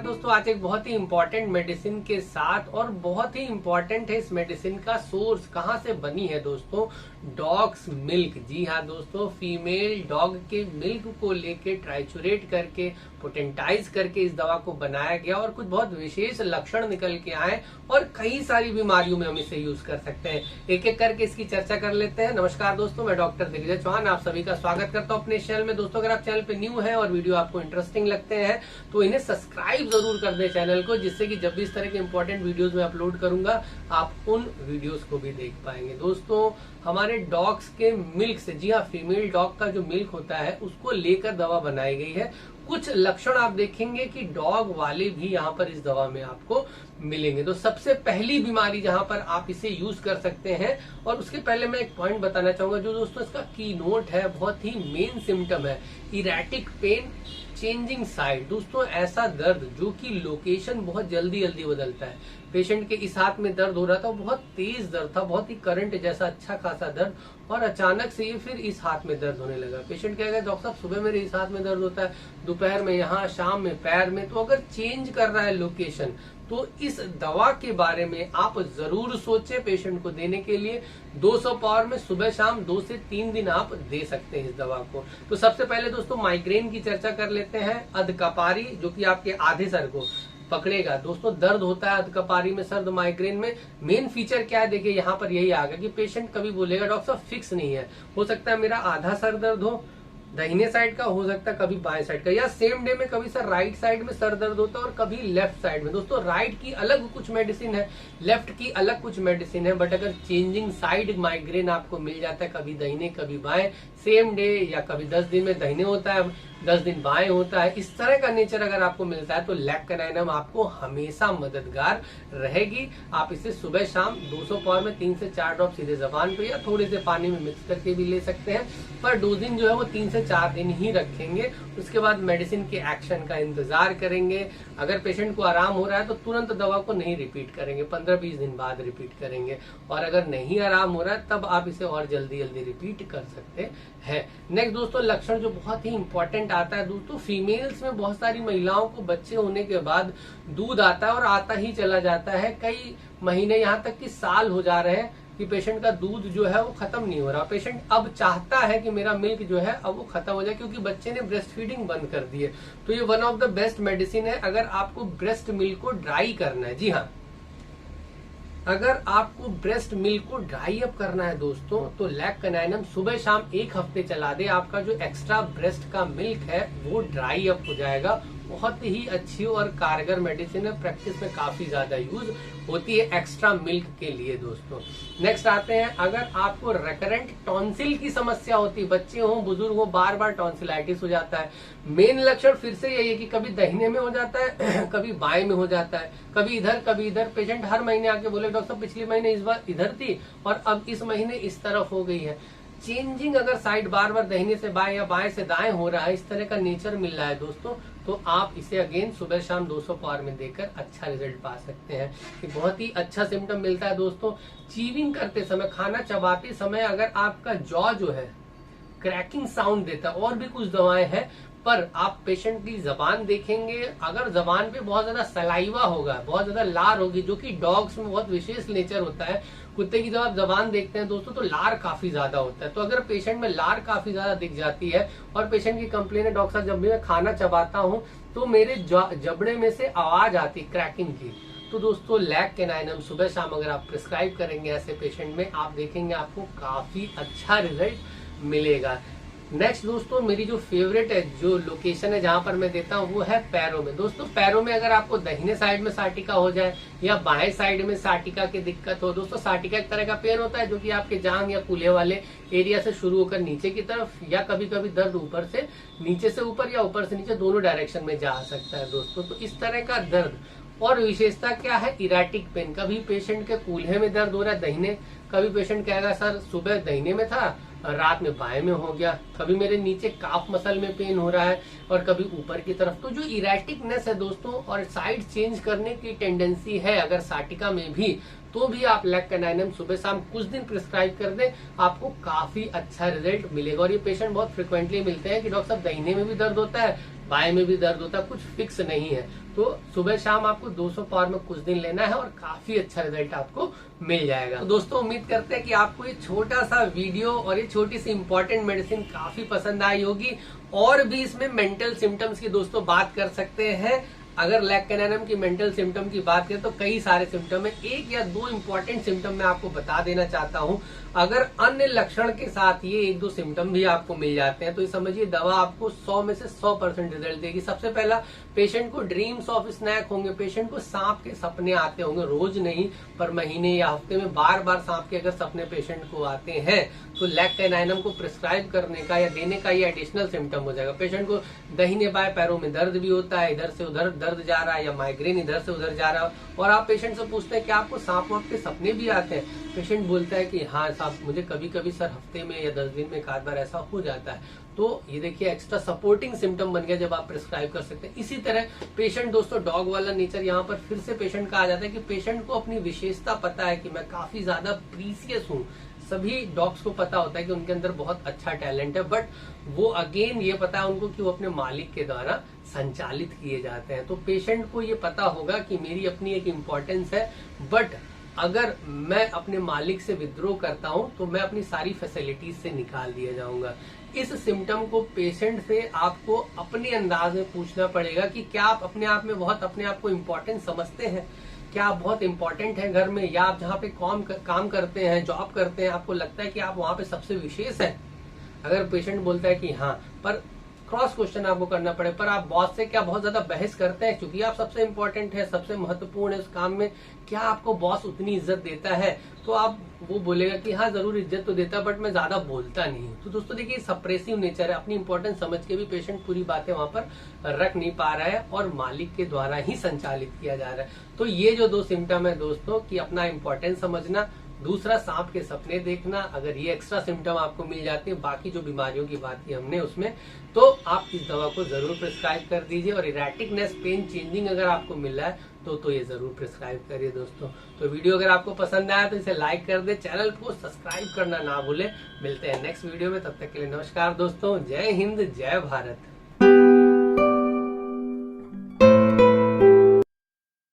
नमस्कार दोस्तों, आज एक बहुत ही इंपॉर्टेंट मेडिसिन के साथ और बहुत ही इंपॉर्टेंट है इस मेडिसिन का सोर्स कहाँ से बनी है दोस्तों, डॉग्स मिल्क। जी हाँ दोस्तों, फीमेल डॉग के मिल्क को लेके ट्राइचुरेट करके पोटेंटाइज करके इस दवा को बनाया गया और कुछ बहुत विशेष लक्षण निकल के आए और कई सारी बीमारियों में हम इसे यूज कर सकते हैं। एक एक करके इसकी चर्चा कर लेते हैं। नमस्कार दोस्तों, मैं डॉक्टर दिग्विजय चौहान आप सभी का स्वागत करता हूं अपने चैनल में। दोस्तों, अगर आप चैनल पे न्यू है और वीडियो आपको इंटरेस्टिंग लगते हैं तो इन्हें सब्सक्राइब जरूर कर दें चैनल को, जिससे कि जब भी इस तरह के इंपॉर्टेंट वीडियोस में अपलोड करूंगा आप उन वीडियोस को भी देख पाएंगे। दोस्तों, हमारे डॉग्स के मिल्क से, जी हाँ, फीमेल डॉग का जो मिल्क होता है उसको लेकर दवा बनाई गई है। कुछ लक्षण आप देखेंगे कि डॉग वाले भी यहाँ पर इस दवा में आपको मिलेंगे। तो सबसे पहली बीमारी जहां पर आप इसे यूज कर सकते हैं, और उसके पहले मैं एक पॉइंट बताना चाहूंगा जो दोस्तों इसका की नोट है, बहुत ही मेन सिम्टम है इरेटिक पेन, चेंजिंग साइड। दोस्तों, ऐसा दर्द जो कि लोकेशन बहुत जल्दी जल्दी बदलता है। पेशेंट के इस हाथ में दर्द हो रहा था, बहुत तेज दर्द था, बहुत ही करंट जैसा अच्छा खासा दर्द, और अचानक से ये फिर इस हाथ में दर्द होने लगा। पेशेंट कहेगा डॉक्टर साहब सुबह मेरे इस हाथ में दर्द होता है, दोपहर में यहाँ, शाम में पैर में। तो अगर चेंज कर रहा है लोकेशन तो इस दवा के बारे में आप जरूर सोचें। पेशेंट को देने के लिए 200 पावर में सुबह शाम 2 से 3 दिन आप दे सकते हैं इस दवा को। तो सबसे पहले दोस्तों माइग्रेन की चर्चा कर लेते हैं। अधकपारी जो कि आपके आधे सर को पकड़ेगा। दोस्तों, दर्द होता है अधकपारी में, सर्द माइग्रेन में। मेन फीचर क्या है, देखिए यहाँ पर यही आ गया कि पेशेंट कभी बोलेगा डॉक्टर साहब फिक्स नहीं है, हो सकता है मेरा आधा सर दर्द हो दाहिने साइड का, हो सकता है कभी बाएं साइड का, या सेम डे में कभी सर राइट साइड में सर दर्द होता है और कभी लेफ्ट साइड में। दोस्तों, राइट की अलग कुछ मेडिसिन है, लेफ्ट की अलग कुछ मेडिसिन है, बट अगर चेंजिंग साइड माइग्रेन आपको मिल जाता है, कभी दाहिने कभी बाएं, सेम डे या कभी 10 दिन में दाहिने होता है, 10 दिन बाएं होता है, इस तरह का नेचर अगर आपको मिलता है तो लेक्कनाइनम आपको हमेशा मददगार रहेगी। आप इसे सुबह शाम 200 पावर में 3 से 4 ड्रॉप सीधे जबान पे या थोड़े से पानी में मिक्स करके भी ले सकते हैं, पर डोजिंग जो है वो 3 से 4 दिन ही रखेंगे। उसके बाद मेडिसिन के एक्शन का इंतजार करेंगे। अगर पेशेंट को आराम हो रहा है तो तुरंत दवा को नहीं रिपीट करेंगे, 15-20 दिन बाद रिपीट करेंगे, और अगर नहीं आराम हो रहा है तब आप इसे और जल्दी जल्दी रिपीट कर सकते हैं। नेक्स्ट दोस्तों, लक्षण जो बहुत ही इंपॉर्टेंट आता है दोस्तों, फीमेल्स में बहुत सारी महिलाओं को बच्चे होने के बाद दूध आता है और आता ही चला जाता है, कई महीने यहाँ तक कि साल हो जा रहे हैं कि पेशेंट का दूध जो है वो खत्म नहीं हो रहा। पेशेंट अब चाहता है कि मेरा मिल्क जो है अब वो खत्म हो जाए, क्योंकि बच्चे ने ब्रेस्ट फीडिंग बंद कर दी है। तो ये one of the best medicine है अगर आपको ब्रेस्ट मिल्क को ड्राई करना है। जी हाँ, अगर आपको ब्रेस्ट मिल्क को ड्राई अप करना है दोस्तों, तो लेक्कनाइनम सुबह शाम 1 हफ्ते चला दे, आपका जो एक्स्ट्रा ब्रेस्ट का मिल्क है वो ड्राई अप हो जाएगा। बहुत ही अच्छी और कारगर मेडिसिन है, प्रैक्टिस में काफी ज्यादा यूज होती है एक्स्ट्रा मिल्क के लिए दोस्तों। नेक्स्ट आते हैं, अगर आपको रेकरेंट टॉन्सिल की समस्या होती है, बच्चे हो बुजुर्ग हो, बार बार टॉन्सिलाइटिस हो जाता है। मेन लक्षण फिर से यही है कि कभी दाहिने में हो जाता है कभी बाएं में हो जाता है, कभी इधर कभी इधर। पेशेंट हर महीने आके बोले डॉक्टर साहब पिछले महीने इस बार इधर थी और अब इस महीने इस तरफ हो गई है। चेंजिंग अगर साइड बार बार दाहिने से बाएं या बाएं से दाएं हो रहा है, इस तरह का नेचर मिल रहा है दोस्तों, तो आप इसे अगेन सुबह शाम 200 पावर में देकर अच्छा रिजल्ट पा सकते हैं। ये बहुत ही अच्छा सिम्टम मिलता है दोस्तों। चीविंग करते समय, खाना चबाते समय अगर आपका जॉ जो है क्रैकिंग साउंड देता है, और भी कुछ दवाएं हैं, पर आप पेशेंट की जबान देखेंगे, अगर जबान पे बहुत ज्यादा सलाइवा होगा, बहुत ज्यादा लार होगी, जो कि डॉग्स में बहुत विशेष नेचर होता है। कुत्ते की जब आप जबान देखते हैं दोस्तों तो लार काफी ज्यादा होता है। तो अगर पेशेंट में लार काफी ज्यादा दिख जाती है और पेशेंट की कंप्लेन है डॉक्टर साहब जब भी मैं खाना चबाता हूँ तो मेरे जबड़े में से आवाज आती क्रैकिंग की, तो दोस्तों लेक्कनाइनम सुबह शाम अगर आप प्रिस्क्राइब करेंगे ऐसे पेशेंट में, आप देखेंगे आपको काफी अच्छा रिजल्ट मिलेगा। नेक्स्ट दोस्तों, मेरी जो फेवरेट है, जो लोकेशन है जहां पर मैं देता हूं, वो है पैरों में। दोस्तों, पैरों में अगर आपको दाहिने साइड में साटिका हो जाए या बाएं साइड में साटिका की दिक्कत हो, दोस्तों साटिका एक तरह का पेन होता है जो कि आपके जांघ या कूल्हे वाले एरिया से शुरू होकर नीचे की तरफ, या कभी कभी दर्द ऊपर से नीचे से ऊपर या ऊपर से नीचे, दोनों डायरेक्शन में जा सकता है दोस्तों। तो इस तरह का दर्द, और विशेषता क्या है, इरेटिक पेन। कभी पेशेंट के कूल्हे में दर्द हो रहा है दाहिने, कभी पेशेंट कहेगा सर सुबह दाहिने में था, रात में बाएं में हो गया, कभी मेरे नीचे काफ मसल में पेन हो रहा है और कभी ऊपर की तरफ। तो जो इरेटिकनेस है दोस्तों और साइड चेंज करने की टेंडेंसी है अगर साटिका में भी, तो भी आप लेक्कनाइनम सुबह शाम कुछ दिन प्रिस्क्राइब कर दें, आपको काफी अच्छा रिजल्ट मिलेगा। और ये पेशेंट बहुत फ्रिक्वेंटली मिलते हैं कि डॉक्टर साहब दाहिने में भी दर्द होता है, बाएं में भी दर्द होता है, कुछ फिक्स नहीं है। तो सुबह शाम आपको 200 पावर में कुछ दिन लेना है और काफी अच्छा रिजल्ट आपको मिल जाएगा। तो दोस्तों उम्मीद करते हैं कि आपको ये छोटा सा वीडियो और ये छोटी सी इंपॉर्टेंट मेडिसिन काफी पसंद आई होगी। और भी इसमें मेंटल सिम्टम्स की दोस्तों बात कर सकते हैं। अगर लैक कैनाइनम की मेंटल सिम्टम की बात करें तो कई सारे सिम्टम है, एक या दो इंपॉर्टेंट सिम्टम मैं आपको बता देना चाहता हूं। अगर अन्य लक्षण के साथ ये एक दो सिम्टम भी आपको मिल जाते हैं तो ये समझिए दवा आपको 100 में से 100% रिजल्ट देगी। सबसे पहला, पेशेंट को ड्रीम्स ऑफ स्नैक होंगे, पेशेंट को सांप के सपने आते होंगे, रोज नहीं पर महीने या हफ्ते में बार बार सांप के अगर सपने पेशेंट को आते हैं तो लैक कैनाइनम को प्रिस्क्राइब करने का या देने का ये एडिशनल सिम्टम हो जाएगा। पेशेंट को दाहिने बाएं पैरों में दर्द भी होता है, इधर से उधर दर्द जा रहा है या माइग्रेन इधर से उधर जा रहा है, और आप पेशेंट से पूछते हैं कि आपको सांप वाप के सपने भी आते हैं, पेशेंट बोलता है कि हाँ साहब मुझे कभी कभी सर हफ्ते में या 10 दिन में एक आध बार ऐसा हो जाता है। तो ये देखिए एक्स्ट्रा सपोर्टिंग सिम्टम बन गया जब आप प्रिस्क्राइब कर सकते हैं। इसी तरह पेशेंट दोस्तों डॉग वाला नेचर यहाँ पर फिर से पेशेंट का आ जाता है कि पेशेंट को अपनी विशेषता पता है कि मैं काफी ज्यादा प्रीसियस हूँ। सभी डॉग्स को पता होता है कि उनके अंदर बहुत अच्छा टैलेंट है, बट वो अगेन ये पता है उनको कि वो अपने मालिक के द्वारा संचालित किए जाते हैं। तो पेशेंट को ये पता होगा कि मेरी अपनी एक इम्पोर्टेंस है, बट अगर मैं अपने मालिक से विद्रोह करता हूं तो मैं अपनी सारी फैसिलिटीज से निकाल दिया जाऊंगा। इस सिम्टम को पेशेंट से आपको अपने अंदाज में पूछना पड़ेगा कि क्या आप अपने आप में बहुत अपने आप को इम्पोर्टेंट समझते हैं, क्या आप बहुत इंपॉर्टेंट हैं घर में, या आप जहाँ पे काम करते हैं, जॉब करते हैं, आपको लगता है कि आप वहां पे सबसे विशेष है। अगर पेशेंट बोलता है कि हाँ, पर क्रॉस क्वेश्चन आपको करना पड़े, पर आप बॉस से क्या बहुत ज्यादा बहस करते हैं क्योंकि आप सबसे इंपॉर्टेंट है, सबसे महत्वपूर्ण है उस काम में, क्या आपको बॉस उतनी इज्जत देता है? तो आप वो बोलेगा कि हाँ जरूर इज्जत तो देता है बट मैं ज्यादा बोलता नहीं हूँ। तो दोस्तों देखिए सप्रेसिव नेचर है, अपनी इंपॉर्टेंस समझ के भी पेशेंट पूरी बातें वहां पर रख नहीं पा रहा है और मालिक के द्वारा ही संचालित किया जा रहा है। तो ये जो दो सिम्टम है दोस्तों कि अपना इंपॉर्टेंस समझना, दूसरा सांप के सपने देखना, अगर ये एक्स्ट्रा सिम्टम आपको मिल जाते हैं बाकी जो बीमारियों की बात की हमने उसमें, तो आप इस दवा को जरूर प्रिस्क्राइब कर दीजिए। और इरेटिकनेस, पेन चेंजिंग अगर आपको मिल रहा है तो ये जरूर प्रिस्क्राइब करिए दोस्तों। तो वीडियो अगर आपको पसंद आया तो इसे लाइक कर दे, चैनल को सब्सक्राइब करना ना भूले। मिलते हैं नेक्स्ट वीडियो में, तब तक के लिए नमस्कार दोस्तों, जय हिंद जय भारत।